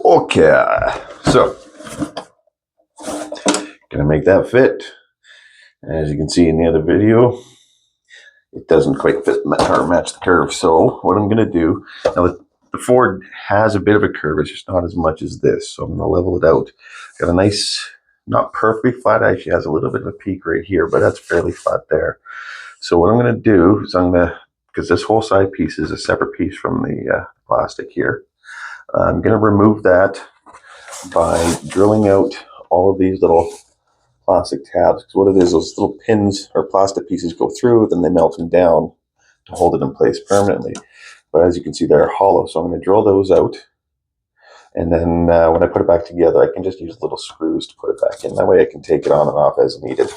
Okay, so gonna make that fit. As you can see in the other video, it doesn't quite fit or match the curve. So what I'm gonna do, now the Ford has a bit of a curve, it's just not as much as this. So I'm gonna level it out. Got a nice, not perfectly flat, actually has a little bit of a peak right here, but that's fairly flat there. So what I'm gonna do is because this whole side piece is a separate piece from the plastic here, I'm gonna remove that by drilling out all of these little plastic tabs. Because what it is, those little pins or plastic pieces go through, then they melt them down to hold it in place permanently. But as you can see, they're hollow. So I'm going to drill those out. And then when I put it back together, I can just use little screws to put it back in. That way I can take it on and off as needed.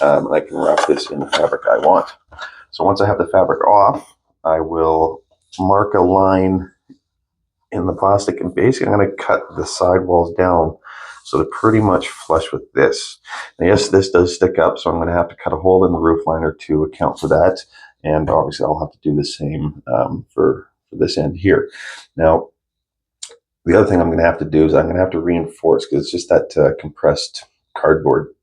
And I can wrap this in the fabric I want. So once I have the fabric off, I will mark a line in the plastic, and basically I'm going to cut the sidewalls down so they're pretty much flush with this. Now, yes, this does stick up, so I'm going to have to cut a hole in the roof liner to account for that, and obviously I'll have to do the same for this end here. Now, the other thing I'm going to have to do is I'm going to have to reinforce, because it's just that compressed cardboard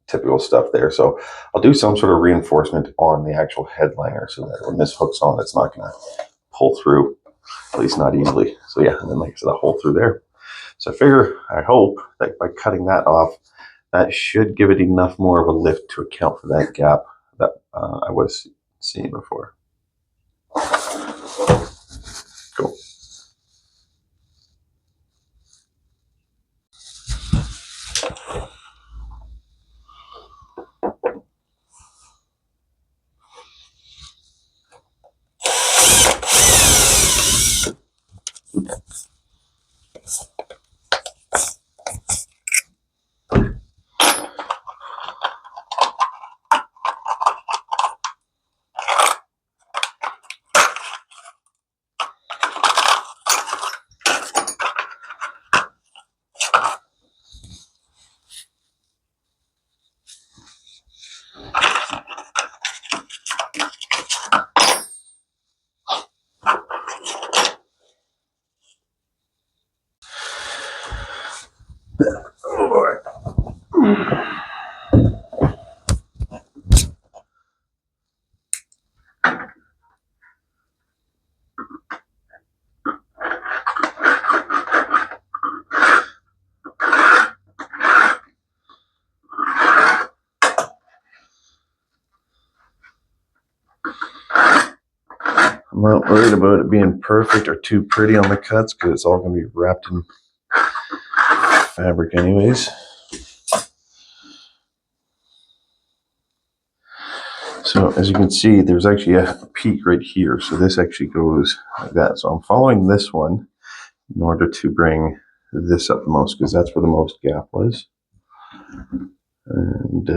typical stuff there. So I'll do some sort of reinforcement on the actual headliner so that when this hooks on, it's not going to pull through. At least not easily. So yeah, and then like I said, a hole through there. So I hope that by cutting that off, that should give it enough more of a lift to account for that gap that I was seeing before. Cool. Oh boy. I'm not worried about it being perfect or too pretty on the cuts, because it's all going to be wrapped in fabric anyways. So as you can see, there's actually a peak right here. So this actually goes like that. So I'm following this one in order to bring this up the most, because that's where the most gap was. And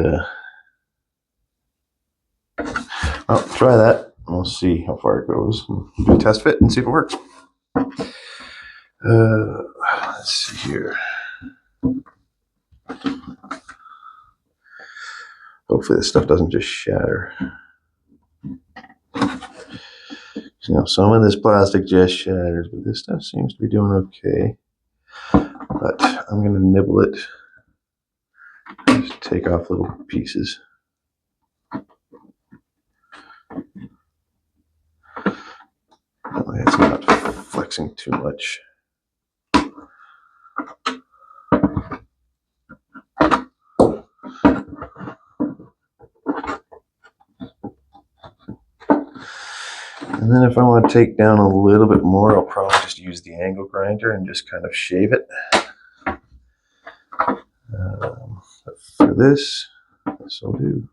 I'll try that. We'll see how far it goes. Do a test fit and see if it works. Let's see here. Hopefully this stuff doesn't just shatter. You know, some of this plastic just shatters, but this stuff seems to be doing okay. But I'm going to nibble it. Just take off little pieces. That way it's not flexing too much. And then if I want to take down a little bit more, I'll probably just use the angle grinder and just kind of shave it. But for this will do.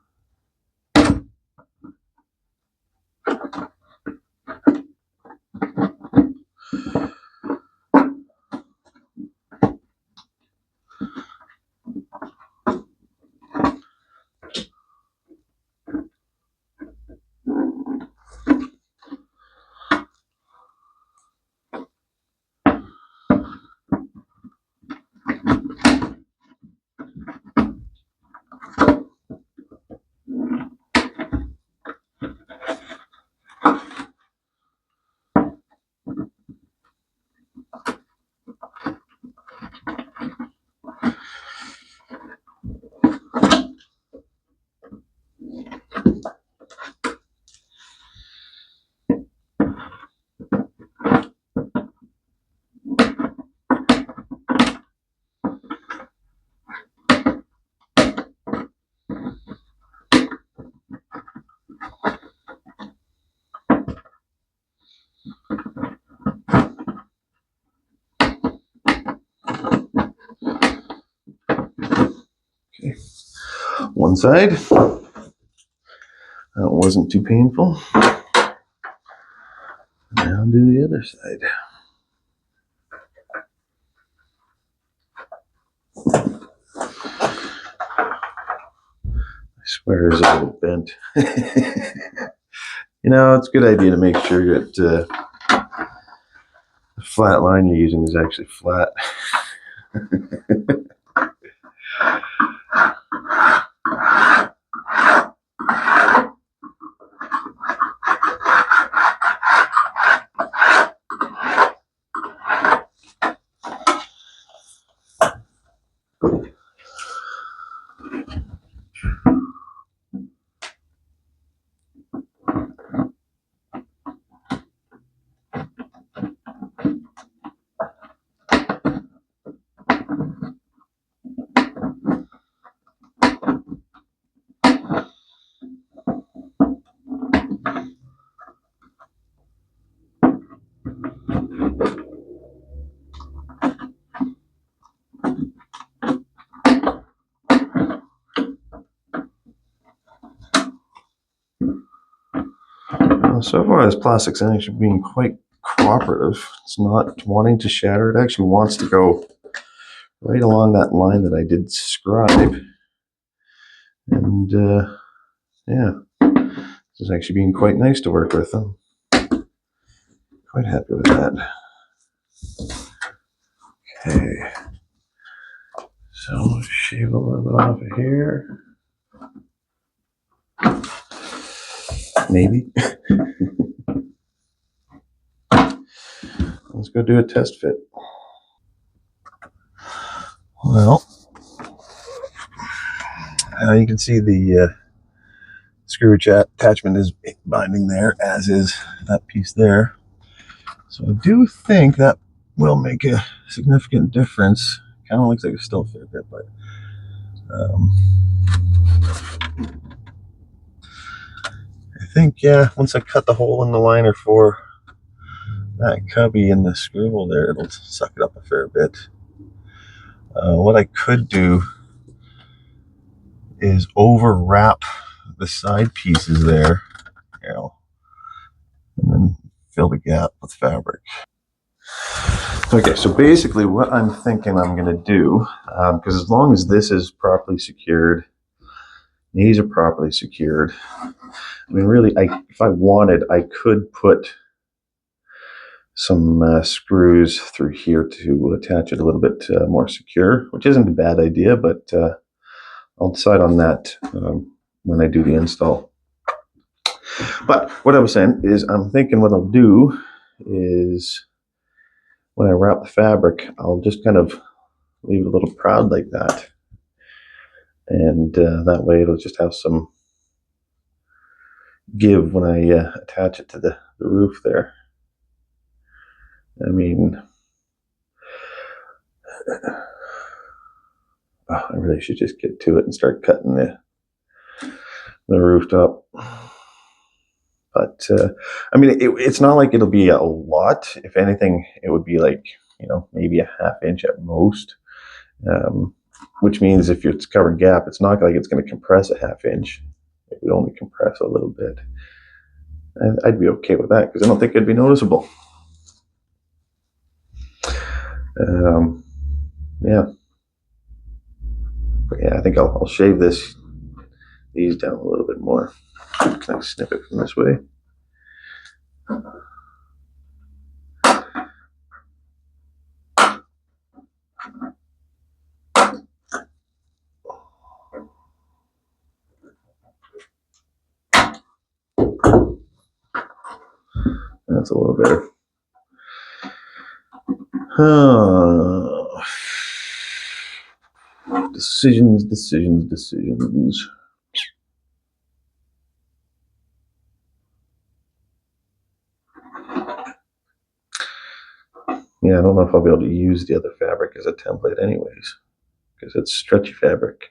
one side. That wasn't too painful. Now do the other side. I swear it's a little bent. You know, it's a good idea to make sure that the flat line you're using is actually flat. So far, this plastic's actually being quite cooperative. It's not wanting to shatter. It actually wants to go right along that line that I did describe. And yeah, this is actually being quite nice to work with. I'm quite happy with that. Okay, so shave a little bit off of here. Maybe. Let's go do a test fit. Well, you can see the screw attachment is binding there, as is that piece there. So I do think that will make a significant difference. Kind of looks like it's still a fair bit, but I think, yeah, once I cut the hole in the liner for that cubby in the screw hole there, it'll suck it up a fair bit. What I could do is overwrap the side pieces there, you know, and then fill the gap with fabric. Okay, so basically what I'm thinking I'm going to do, because as long as this is properly secured, these are properly secured, I mean, really, if I wanted, I could put some screws through here to attach it a little bit more secure, which isn't a bad idea, but I'll decide on that when I do the install. But what I was saying is I'm thinking what I'll do is when I wrap the fabric, I'll just kind of leave it a little proud like that. And that way it'll just have some give when I attach it to the roof there. I mean, I really should just get to it and start cutting the rooftop. But I mean, it's not like it'll be a lot. If anything, it would be like, you know, maybe a ½ inch at most. Which means if it's covering gap, it's not like it's going to compress a ½ inch. It would only compress a little bit. And I'd be okay with that because I don't think it'd be noticeable. Yeah. But yeah, I think I'll shave these down a little bit more. Can I snip it from this way? That's a little better. Decisions. Yeah, I don't know if I'll be able to use the other fabric as a template anyways, because it's stretchy fabric.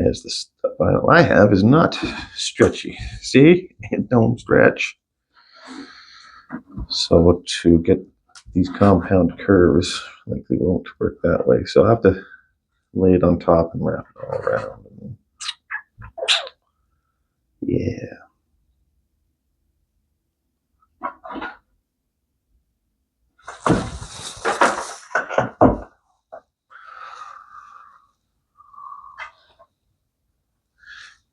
As the vinyl I have is not stretchy. See, it don't stretch. So to get these compound curves, likely won't work that way. So I'll have to lay it on top and wrap it all around. Yeah.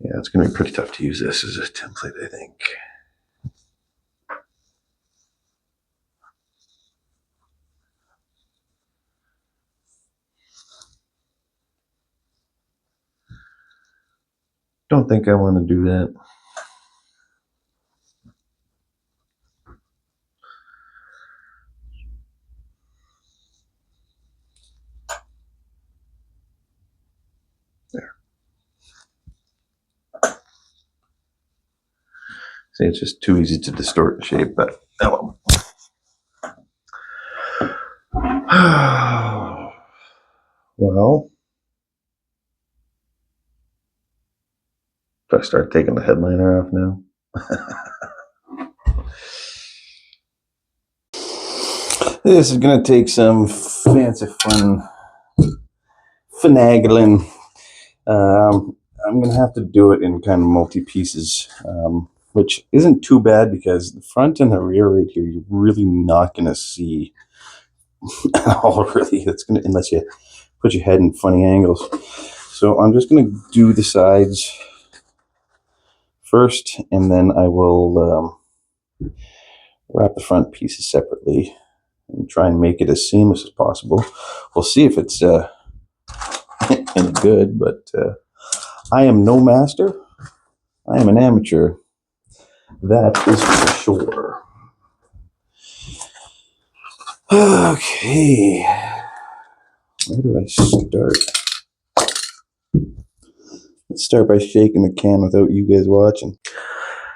Yeah, it's going to be pretty tough to use this as a template, I think. Don't think I want to do that. There. See, it's just too easy to distort the shape, but oh well. Well, do I start taking the headliner off now? This is going to take some fancy fun finagling. I'm going to have to do it in kind of multi-pieces, which isn't too bad because the front and the rear right here, you're really not going to see at all, really. It's going to, unless you put your head in funny angles. So I'm just going to do the sides first, and then I will wrap the front pieces separately and try and make it as seamless as possible. We'll see if it's any good, but I am no master. I am an amateur. That is for sure. Okay. Where do I start? Let's start by shaking the can without you guys watching.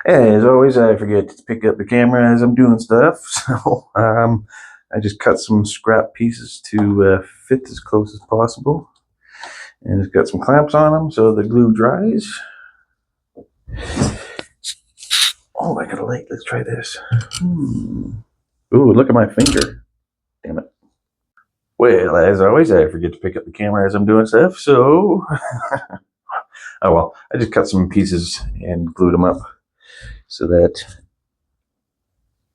As always, I forget to pick up the camera as I'm doing stuff, so I just cut some scrap pieces to fit as close as possible. And it's got some clamps on them so the glue dries. Oh, I got a light. Let's try this. Ooh, look at my finger. Damn it. Well, as always, I forget to pick up the camera as I'm doing stuff, so oh well, I just cut some pieces and glued them up so that,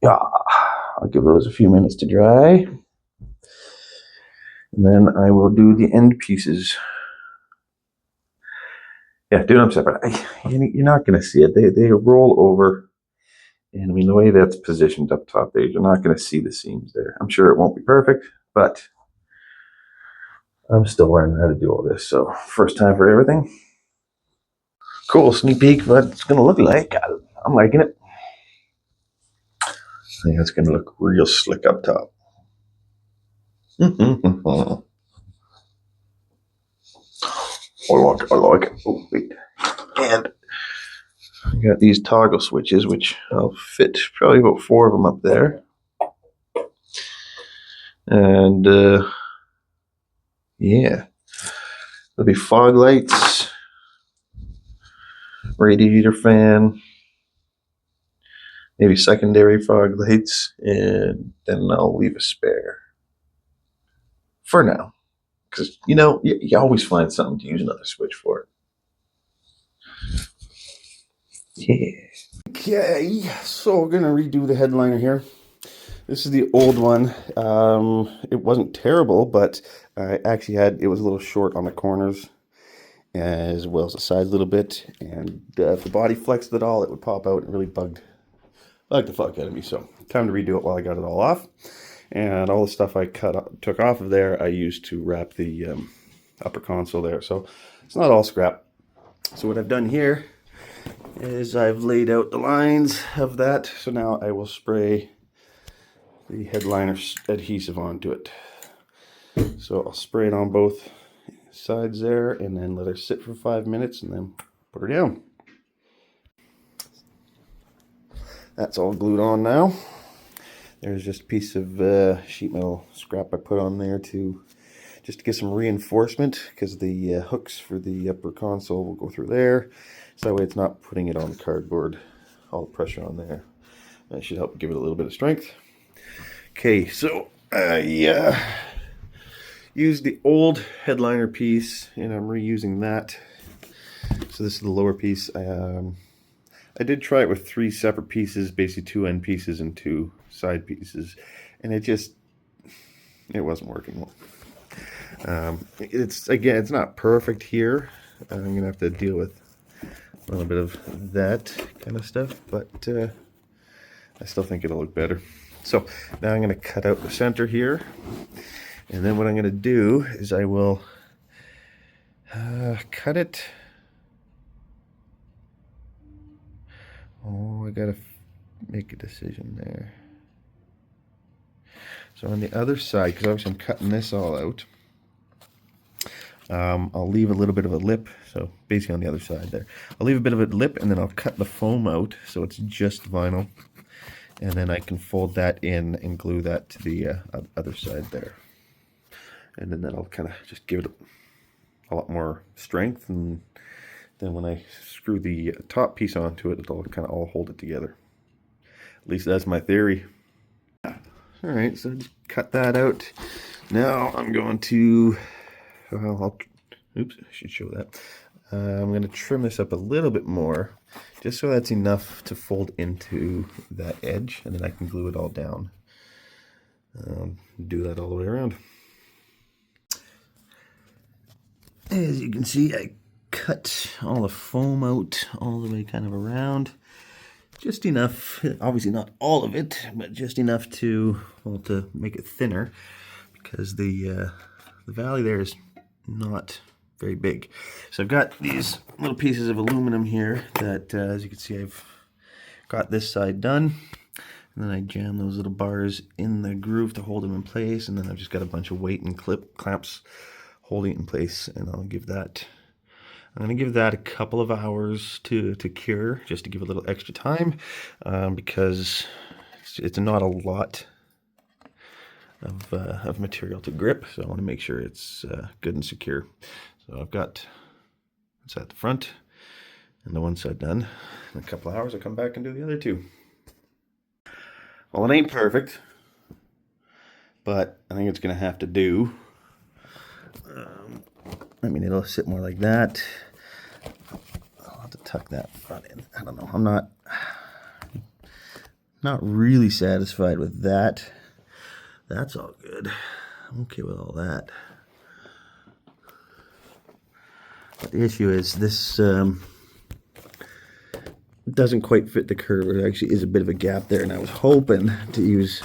yeah, I'll give those a few minutes to dry. And then I will do the end pieces. Yeah, do them separate. You're not going to see it. They roll over. And I mean, the way that's positioned up top there, you're not going to see the seams there. I'm sure it won't be perfect, but I'm still learning how to do all this. So first time for everything. Cool sneak peek what it's going to look like. I'm liking it. I think it's going to look real slick up top. I like it. Oh, wait. And I got these toggle switches, which I'll fit probably about 4 of them up there. And yeah, there'll be fog lights, radiator fan, maybe secondary fog lights, and then I'll leave a spare for now. Because, you know, you always find something to use another switch for. Yeah. Okay, so we're going to redo the headliner here. This is the old one. It wasn't terrible, but I actually it was a little short on the corners as well as the sides a little bit. And if the body flexed at all, it would pop out and really bugged the fuck out of me. So time to redo it while I got it all off. And all the stuff I took off of there, I used to wrap the upper console there. So it's not all scrap. So what I've done here is I've laid out the lines of that. So now I will spray the headliner adhesive onto it. So I'll spray it on both sides there and then let her sit for 5 minutes and then put her down. That's all glued on now. There's just a piece of sheet metal scrap I put on there just to get some reinforcement, because the hooks for the upper console will go through there. So that way it's not putting it on the cardboard, all the pressure on there. That should help give it a little bit of strength. Okay, so yeah, used the old headliner piece, and I'm reusing that. So this is the lower piece. I did try it with 3 separate pieces, basically 2 end pieces and 2 side pieces, and it wasn't working well. It's not perfect here. I'm gonna have to deal with a little bit of that kind of stuff, but I still think it'll look better. So now I'm gonna cut out the center here, and then what I'm gonna do is I will cut it. Oh, I gotta make a decision there. So on the other side, because obviously I'm cutting this all out, I'll leave a little bit of a lip. So basically on the other side there, I'll leave a bit of a lip, and then I'll cut the foam out so it's just vinyl, and then I can fold that in and glue that to the other side there, and then that'll kind of just give it a lot more strength, and then when I screw the top piece onto it, it'll kind of all hold it together. At least that's my theory. Alright, so just cut that out. Now I'm going to, oops, I should show that. I'm going to trim this up a little bit more, just so that's enough to fold into that edge, and then I can glue it all down. Do that all the way around. As you can see, I cut all the foam out all the way kind of around. Just enough, obviously not all of it, but just enough to make it thinner, because the valley there is not very big. So I've got these little pieces of aluminum here that, as you can see, I've got this side done. And then I jam those little bars in the groove to hold them in place, and then I've just got a bunch of weight and clamps holding it in place, and I'm going to give that a couple of hours to cure, just to give a little extra time, because it's not a lot of material to grip, so I want to make sure it's good and secure. So I've got it's at the front and the one side done. In a couple of hours I'll come back and do the other two. Well, it ain't perfect, but I think it's going to have to do. I mean, it'll sit more like that. I'll have to tuck that front in. I don't know. I'm not really satisfied with that. That's all good. I'm okay with all that. But the issue is this doesn't quite fit the curve. There actually is a bit of a gap there, and I was hoping to use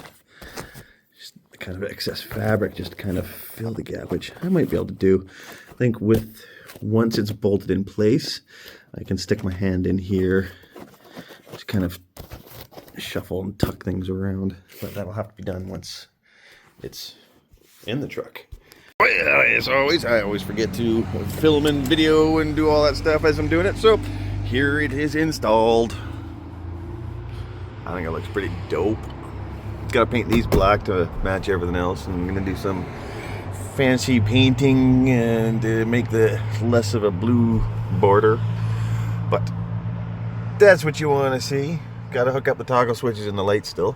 just kind of excess fabric just to kind of fill the gap, which I might be able to do. I think once it's bolted in place, I can stick my hand in here, just kind of shuffle and tuck things around. But that'll have to be done once it's in the truck. Well, as always, I always forget to film and video and do all that stuff as I'm doing it. So here it is installed. I think it looks pretty dope. Gotta paint these black to match everything else, and I'm gonna do some fancy painting and make the less of a blue border. But that's what you want to see. Gotta hook up the toggle switches and the lights still.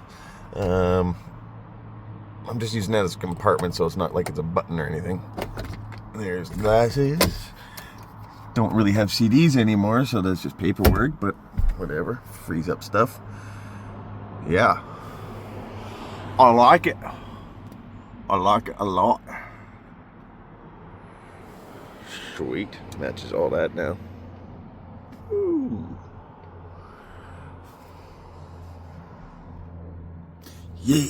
I'm just using that as a compartment, so it's not like it's a button or anything. There's glasses. Don't really have CDs anymore, so that's just paperwork, but whatever. Frees up stuff. Yeah. I like it. I like it a lot. Sweet. Matches all that now. Ooh. Yeah.